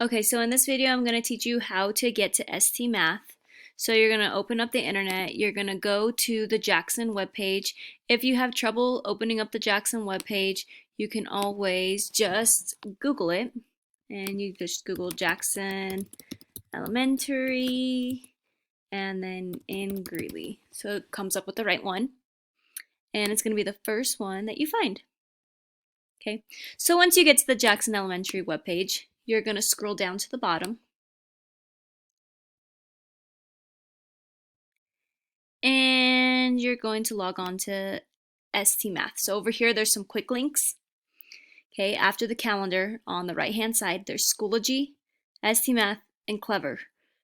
Okay, so in this video, I'm going to teach you how to get to ST Math. So you're going to open up the internet. You're going to go to the Jackson webpage. If you have trouble opening up the Jackson webpage, you can always just Google it. And you just Google Jackson Elementary and then in Greeley. So it comes up with the right one. And it's going to be the first one that you find. Okay, so once you get to the Jackson Elementary webpage, you're going to scroll down to the bottom. And you're going to log on to ST Math. So over here, there's some quick links. Okay, after the calendar on the right hand side, there's Schoology, ST Math, and Clever.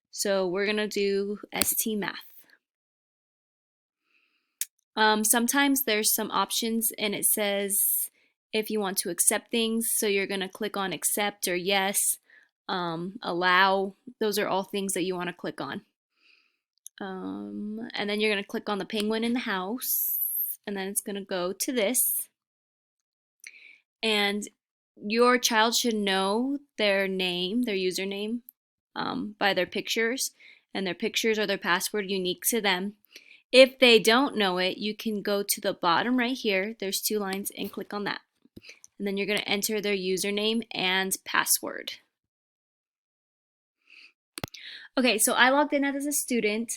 So we're going to do ST Math. Sometimes there's some options and it says if you want to accept things. So you're going to click on accept or yes, allow. Those are all things that you want to click on. And then you're going to click on the penguin in the house, and then it's going to go to this. And your child should know their name, their username, by their pictures, and their pictures or their password unique to them. If they don't know it, you can go to the bottom right here. There's two lines and click on that. And then you're going to enter their username and password. Okay, so I logged in as a student.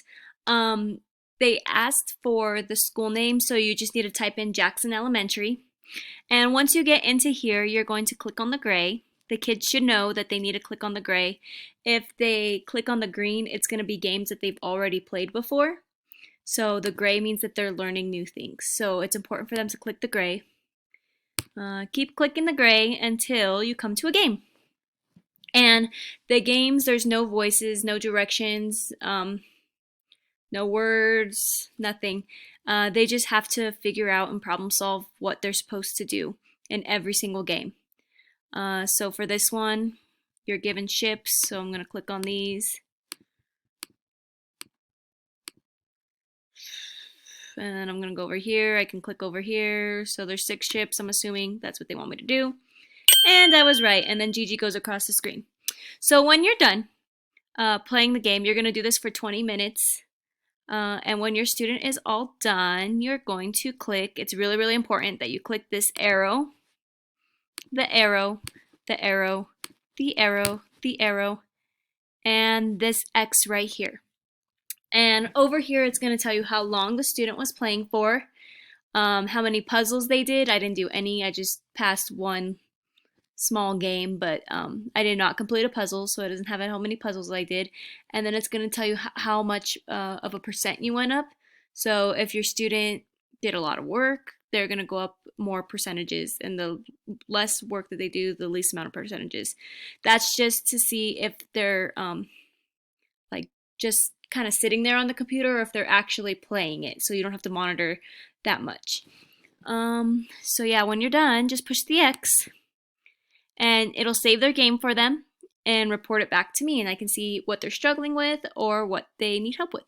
They asked for the school name, so you just need to type in Jackson Elementary. And once you get into here, you're going to click on the gray. The kids should know that they need to click on the gray. If they click on the green, it's going to be games that they've already played before. So the gray means that they're learning new things. So it's important for them to click the gray. Keep clicking the gray until you come to a game. And the games, there's no voices, no directions, no words, nothing. They just have to figure out and problem solve what they're supposed to do in every single game. So for this one, you're given ships, so I'm going to click on these. And then I'm going to go over here. I can click over here. So there's 6 ships. I'm assuming that's what they want me to do. And I was right. And then Gigi goes across the screen. So when you're done playing the game, you're going to do this for 20 minutes. And when your student is all done, you're going to click. It's really, really important that you click this arrow, the arrow, the arrow, the arrow, the arrow, and this X right here. And over here, it's going to tell you how long the student was playing for, how many puzzles they did. I didn't do any. I just passed one small game, but I did not complete a puzzle, so it doesn't have how many puzzles I did. And then it's going to tell you how much of a percent you went up. So if your student did a lot of work, they're going to go up more percentages, and the less work that they do, the least amount of percentages. That's just to see if they're like just kind of sitting there on the computer or if they're actually playing it, so you don't have to monitor that much. So yeah, when you're done, just push the X and it'll save their game for them and report it back to me, and I can see what they're struggling with or what they need help with.